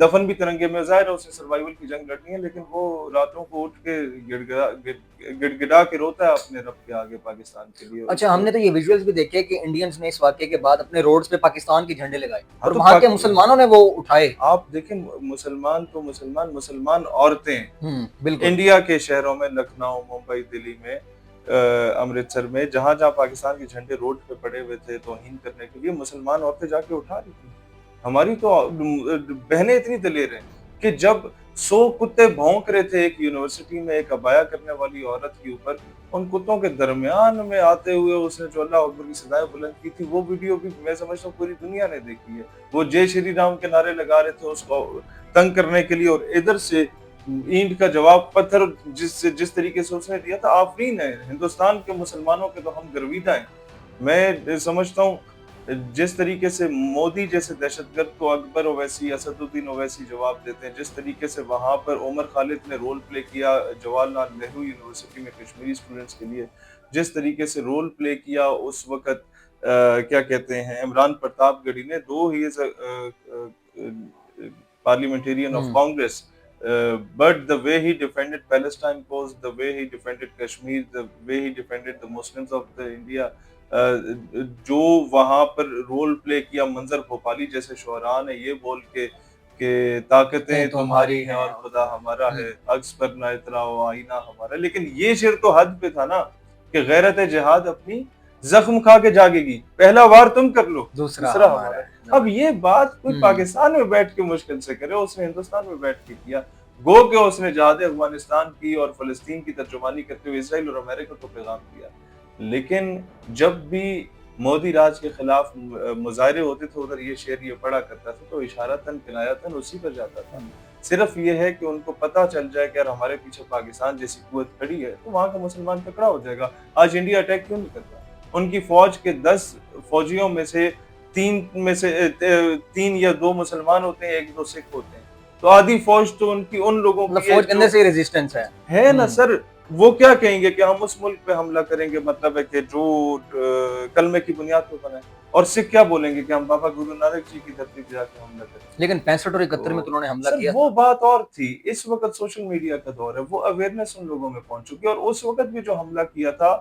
دفن بھی ترنگے میں. ظاہر ہے اسے سروائیول کی جنگ لڑنی ہے, لیکن وہ راتوں کو اٹھ کے گڑ گڑا کے روتا ہے اپنے رب کے آگے پاکستان کے لیے. اچھا ہم نے تو یہ ویژولز بھی دیکھے کہ انڈینز نے اس واقعے کے بعد اپنے روڈز پہ پاکستان کے جھنڈے لگائے اور تو وہاں کے مسلمانوں نے وہ اٹھائے. آپ دیکھیں مسلمان تو مسلمان عورتیں بالکل انڈیا کے شہروں میں, لکھنؤ, ممبئی, دلی میں, امرتسر میں, جہاں جہاں پاکستان کے جھنڈے روڈ پہ پڑے ہوئے تھے توہین کرنے کے لیے, مسلمان عورتیں جا کے اٹھا رہی تھی. ہماری تو بہنیں اتنی دلیر ہیں کہ جب 100 کتے بھونک رہے تھے ایک یونیورسٹی میں ایک عبایا کرنے والی عورت کے اوپر, ان کتوں کے درمیان میں آتے ہوئے اس نے جو اللہ اکبر کی صدائیں بلند کی تھی, وہ ویڈیو بھی میں سمجھتا ہوں پوری دنیا نے دیکھی ہے. وہ جے شری رام کے نعرے لگا رہے تھے اس کو تنگ کرنے کے لیے, اور ادھر سے اینٹ کا جواب پتھر جس طریقے سے اس نے دیا تھا. آفرین ہے ہندوستان کے مسلمانوں کے, تو ہم گرویدہ ہیں. میں سمجھتا ہوں جس طریقے سے مودی جیسے دہشت گرد کو اکبر اویسی, اسد الدین اویسی جواب دیتے ہیں, جس طریقے سے وہاں پر عمر خالد نے رول پلے کیا جواہر لال نہرو یونیورسٹی میں کشمیری اسٹوڈنٹس کے لیے, جس طریقے سے رول پلے کیا اس وقت کیا کہتے ہیں عمران پرتاپ گڑھی نے, دو ہی از parliamentarian of Congress, but the way he defended Palestine cause, the way he defended Kashmir, the way he defended the Muslims of the India, جو وہاں پر رول پلے کیا منظر بھوپالی جیسے شعراء نے یہ بول کے کہ طاقتیں تمہاری ہیں اور خدا ہمارا ہے, عکس پر نہ اتراؤ آئینہ ہمارا. لیکن یہ شعر تو حد پہ تھا نا کہ غیرت جہاد اپنی زخم کھا کے جاگے گی, پہلا وار تم کر لو دوسرا ہمارا. اب یہ بات کوئی پاکستان میں بیٹھ کے مشکل سے کرے, اس نے ہندوستان میں بیٹھ کے کیا. گو کہ اس نے جہاد افغانستان کی اور فلسطین کی ترجمانی کرتے ہوئے اسرائیل اور امریکہ کو پیغام دیا. لیکن جب بھی مودی راج کے خلاف مظاہرے ہوتے تھے ادھر یہ شعر یہ پڑھا کرتا تھا تو اشارتاً کنایتاً اسی پر جاتا تھا. صرف یہ ہے کہ ان کو پتہ چل جائے کہ اگر ہمارے پیچھے پاکستان جیسی قوت کھڑی ہے تو وہاں کا مسلمان تکڑا ہو جائے گا. آج انڈیا اٹیک کیوں نہیں کرتا؟ ان کی فوج کے 10 فوجیوں میں سے 3 یا 2 مسلمان ہوتے ہیں, 1-2 سکھ ہوتے ہیں, تو آدھی فوج تو ان کی ان لوگوں کی فوج کے اندر سے ریزسٹنس ہے نا سر. وہ کیا کہیں گے کہ ہم اس ملک پہ حملہ کریں گے, مطلب ہے کہ جو کلمے کی بنیاد پہ بنا ہے, اور سکھ کیا بولیں گے کہ ہم بابا گرو نانک جی کی دھرتی پہ جا کے حملہ کریں. لیکن 65 اور 71 میں تو انہوں نے حملہ کیا. وہ بات اور تھی. اس وقت سوشل میڈیا کا دور ہے, وہ اویئرنیس ان لوگوں میں پہنچ چکی ہے. اور اس وقت بھی جو حملہ کیا تھا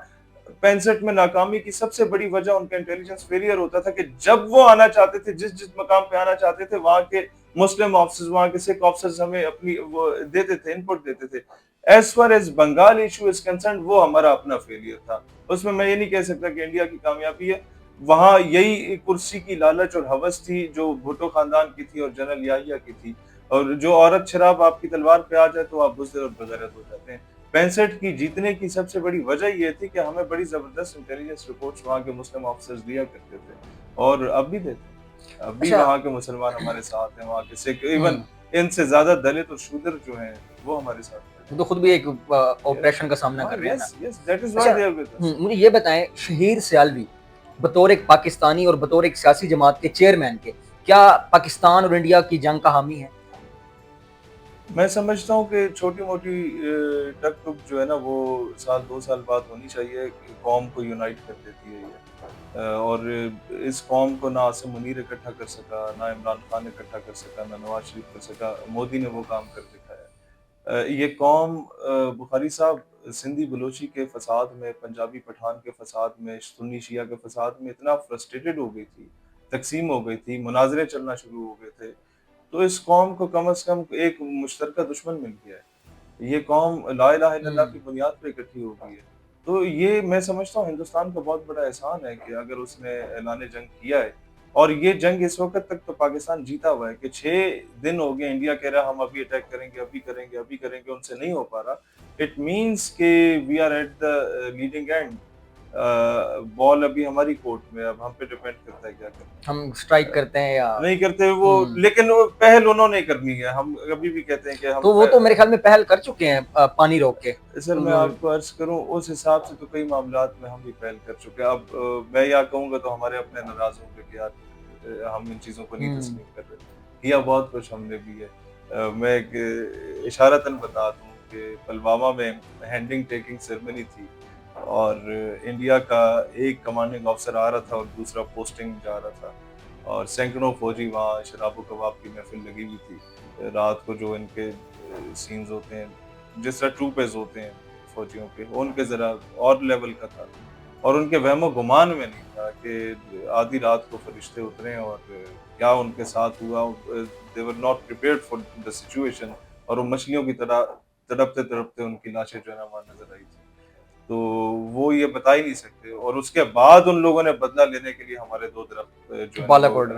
65 میں ناکامی کی سب سے بڑی وجہ ان کا انٹیلیجنس فیلئر ہوتا تھا کہ جب وہ آنا چاہتے تھے جس مقام پہ آنا چاہتے تھے وہاں کے مسلم آفیسرز, وہاں کے سکھ آفیسرز ہمیں اپنی وہ دیتے تھے, انپٹ دیتے تھے. As far as Bengal issue is concerned وہ ہمارا اپنا فیلئر تھا. اس میں یہ نہیں کہہ سکتا کہ انڈیا کی کامیابی ہے. وہاں یہی کرسی کی لالچ اور ہوس تھی جو بھٹو خاندان کی تھی اور جنرل یحییٰ کی تھی, اور جو عورت شراب آپ کی تلوار پہ آ جائے تو آپ بزدل اور بغیرت ہو جاتے ہیں. 65 کی جیتنے کی سب سے بڑی وجہ یہ تھی کہ ہمیں بڑی زبردست انٹیلیجنس رپورٹس وہاں کے مسلم آفیسرز دیا کرتے تھے, اور اب بھی دیتے ہیں. اب بھی وہاں کے مسلمان ہمارے ساتھ ہیں, وہاں کے سکھ, ایون ان سے زیادہ دلت اور شودر جو ہیں وہ ہمارے ساتھ ہیں. تو خود بھی ایک آپریشن کا سامنا کر رہے ہیں. مجھے یہ بتائیں, شہیر سیالوی بطور ایک پاکستانی اور بطور ایک سیاسی جماعت کے چیئرمین کے, کیا پاکستان اور انڈیا کی جنگ کا حامی ہے؟ میں سمجھتا ہوں کہ چھوٹی موٹی ٹک ٹک جو ہے نا وہ 1-2 سال بعد ہونی چاہیے. قوم کو یونائٹ کر دیتی ہے یہ, اور اس قوم کو نہ عاصم منیر اکٹھا کر سکا, نہ عمران خان اکٹھا کر سکا, نہ نواز شریف کر سکا. مودی نے وہ کام کر دکھایا. یہ قوم بخاری صاحب سندھی بلوچی کے فساد میں, پنجابی پٹھان کے فساد میں, سنی شیعہ کے فساد میں اتنا فرسٹریٹڈ ہو گئی تھی, تقسیم ہو گئی تھی, مناظرے چلنا شروع ہو گئے تھے. تو اس قوم کو کم از کم ایک مشترکہ دشمن مل گیا ہے. یہ قوم لا الہ الا اللہ کی بنیاد پہ اکٹھی ہو گئی ہے. تو یہ میں سمجھتا ہوں ہندوستان کا بہت بڑا احسان ہے کہ اگر اس نے اعلان جنگ کیا ہے, اور یہ جنگ اس وقت تک تو پاکستان جیتا ہوا ہے کہ 6 دن ہو گئے انڈیا کہہ رہا ہم ابھی اٹیک کریں گے, ابھی کریں گے, ابھی کریں گے, ان سے نہیں ہو پا رہا. اٹ مینس کہ we are at the leading end. Ball ابھی ہماری کورٹ میں, اب ہم پہ ڈیپینڈ کرتا ہے کیا کریں, ہم سٹرائک کرتے ہیں یا نہیں کرتے وہ. لیکن وہ پہل انہوں نے کرنی ہے. ہم ابھی بھی کہتے ہیں کہ ہم, تو وہ تو میرے خیال میں پہل کر چکے ہیں پانی روک کے. سر میں آپ کو عرض کروں اس حساب سے تو کئی معاملات میں ہم بھی پہل کر چکے ہیں. اب میں یا کہوں گا تو ہمارے اپنے ناراض ہوں گے کہ یار ہم ان چیزوں کو نہیں تسلیم کر رہے. کیا بہت کچھ ہم نے بھی ہے. میں ایک اشارتاً بتا دوں کہ پلوامہ میں ہینڈنگ ٹیکنگ سیرمنی تھی, اور انڈیا کا ایک کمانڈنگ آفیسر آ رہا تھا اور دوسرا پوسٹنگ جا رہا تھا. اور سینکڑوں فوجی وہاں شراب و کباب کی محفل لگی ہوئی تھی. رات کو جو ان کے سینز ہوتے ہیں جس طرح ٹروپرز ہوتے ہیں فوجیوں کے, ان کے ذرا اور لیول کا تھا, اور ان کے وہم و گمان میں نہیں تھا کہ آدھی رات کو فرشتے اتریں اور کیا ان کے ساتھ ہوا. they were not prepared for the situation, اور وہ مچھلیوں کی طرح تڑپتے تڑپتے ان کی لاشیں جو ہے نا وہاں نظر آئی تھی. تو وہ یہ بتا ہی نہیں سکتے. اور اس کے بعد ان لوگوں نے بدلہ لینے کے لیے ہمارے 2 درخت جو بالاکوٹ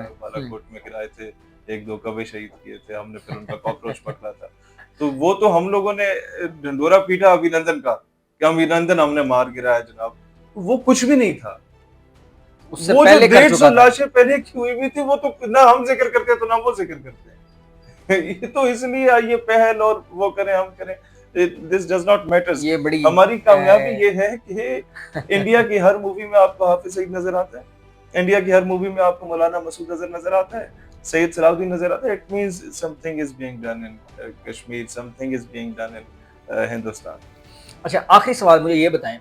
میں گرائے تھے, 1-2 کوے شہید کیے تھے ہم نے, پھر ان کا کاکروچ پکڑا تھا. تو وہ تو ہم لوگوں نے ڈھنڈورا پیٹا ابھینندن کا کہ ابھینندن ہم نے مار گرایا جناب. وہ کچھ بھی نہیں تھا. اس سے وہ پہلے جو کر 150 چکا تھا. لاشیں پہلے کی ہوئی بھی تھی وہ تو نہ ہم ذکر کرتے تو نہ وہ ذکر کرتے. یہ تو اس لیے یہ پہل اور وہ کریں ہم کریں, this does not matter. یہ بڑی ہماری کامیابی یہ ہے کہ انڈیا کی ہر مووی میں آپ کو حافظ سعید نظر آتا ہے, انڈیا کی ہر مووی میں آپ کو مولانا مسعود اظہر نظر آتا ہے, سید صلاح الدین نظر آتا ہے. It means something is being done in Kashmir, something is being done in Hindustan. اچھا آخری سوال مجھے یہ بتائیں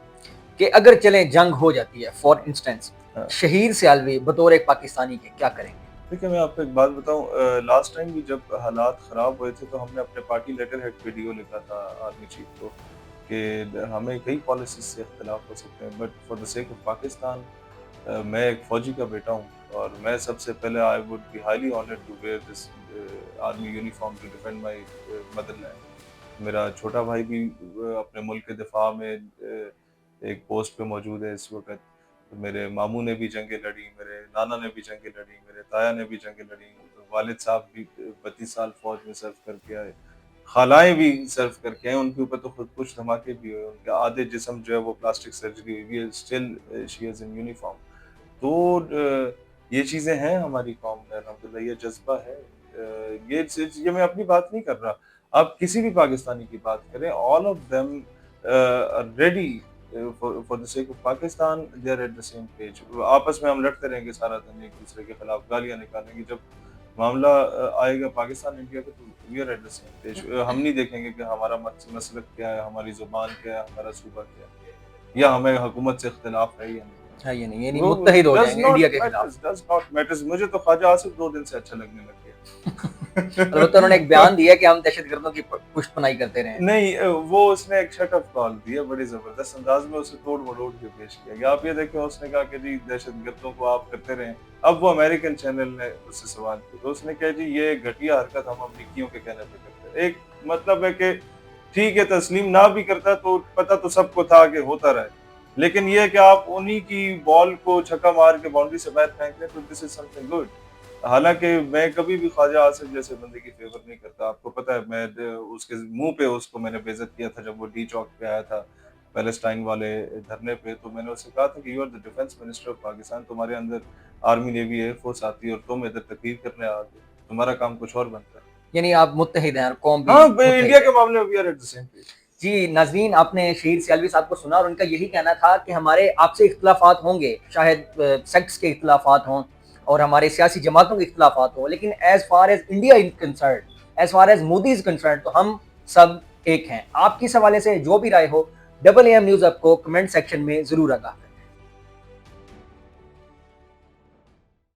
کہ اگر چلیں جنگ ہو جاتی ہے فار انسٹنس, شہیر سیالوی بطور ایک پاکستانی کے کیا کریں گے؟ دیکھیں میں آپ کو ایک بات بتاؤں, لاسٹ ٹائم بھی جب حالات خراب ہوئے تھے تو ہم نے اپنے پارٹی لیٹر ہیڈ ویڈیو لکھا تھا آرمی چیف کو کہ ہمیں کئی پالیسیز سے اختلاف ہو سکتے ہیں, but for the sake of Pakistan میں ایک فوجی کا بیٹا ہوں اور میں سب سے پہلے I would be highly honoured to wear this army uniform to defend my motherland. میرا چھوٹا بھائی بھی اپنے ملک کے دفاع میں ایک پوسٹ پہ موجود ہے اس وقت. میرے ماموں نے بھی جنگیں لڑی, میرے نانا نے بھی جنگیں لڑی, میرے تایا نے بھی جنگیں لڑی, والد صاحب بھی 32 سال فوج میں سرو کر کے آئے, خالائیں بھی سرو کر کے آئے, ان کے اوپر تو خود کچھ دھماکے بھی ہوئے, ان کے آدھے جسم جو ہے وہ پلاسٹک سرجری ہوئی ہے, still she is in uniform. تو یہ چیزیں ہیں ہماری قوم میں الحمدللہ, یہ جذبہ ہے. یہ میں اپنی بات نہیں کر رہا, آپ کسی بھی پاکستانی کی بات کریں, all of them are ready for the sake of Pakistan, they are at the same page. آپس میں ہم لڑتے رہیں گے سارا دن ایک دوسرے کے خلاف, گالیاں نکالیں گے, جب معاملہ آئے گا پاکستان انڈیا کا تو we are at the same page. ہم نہیں دیکھیں گے کہ ہمارا مسلک کیا ہے, ہماری زبان کیا ہے, ہمارا صوبہ کیا ہے, یا ہمیں حکومت سے اختلاف ہے یا نہیں. یہ نہیں, یعنی متحد ہو جائیں گے انڈیا کے خلاف. does not matter. مجھے تو خواجہ آصف 2 دن سے اچھا لگنے لگ گیا. البتہ انہوں نے ایک بیان دیا کہ ہم دہشت گردوں کی پشت پناہی کرتے رہے. نہیں, وہ اس نے ایک شٹ اپ کال دیا, بڑی زبردست انداز میں اسے توڑ مروڑ کے پیش کیا گیا. آپ یہ دیکھیں اس نے کہا کہ جی دہشت گردوں کو آپ کرتے رہیں. اب وہ امریکن چینل نے اس سے سوال کیا تو اس نے کہا جی یہ گھٹیا حرکت ہم امریکیوں کے کہنے پہ کرتے ہیں. ایک مطلب ہے کہ ٹھیک ہے تسلیم نہ بھی کرتا تو پتہ تو سب کو تھا کہ ہوتا رہے, لیکن یہ کہ آپ انہی کی بال کو چھکا مار کے باؤنڈری سے باہر پھینک لیں تو دس از سمتھنگ گڈ. حالانکہ میں کبھی بھی خواجہ آصف جیسے بندے کی فیور نہیں کرتا. آپ کو پتہ ہے میں اس کے منہ پہ اس کو میں نے بے عزت کیا تھا جب وہ ڈی چوک پہ آیا تھا پیلسٹائن والے دھرنے پہ. تو میں نے اسے کہا تھا کہ you are the defence minister of Pakistan, تمہارے اندر آرمی نیوی ایئر فورس آتی ہے اور تم ادھر تقریر کرنے آ گئے, تمہارا کام کچھ اور بنتا ہے. یعنی آپ متحد ہیں اور قوم بھی. ہاں انڈیا کے معاملے میں we are at the same page. جی ناظرین, آپ نے شہیر سیالوی صاحب کو سنا اور ان کا یہی کہنا تھا کہ ہمارے آپ سے اختلافات ہوں گے, شاید سیکٹس کے اختلافات ہوں اور ہمارے سیاسی جماعتوں کے اختلافات ہوں, لیکن as far as India is concerned, as far as Modi is concerned, تو ہم سب ایک ہیں. آپ کی اس حوالے سے جو بھی رائے ہو AAM نیوز آپ کو کمنٹ سیکشن میں ضرور آگاہ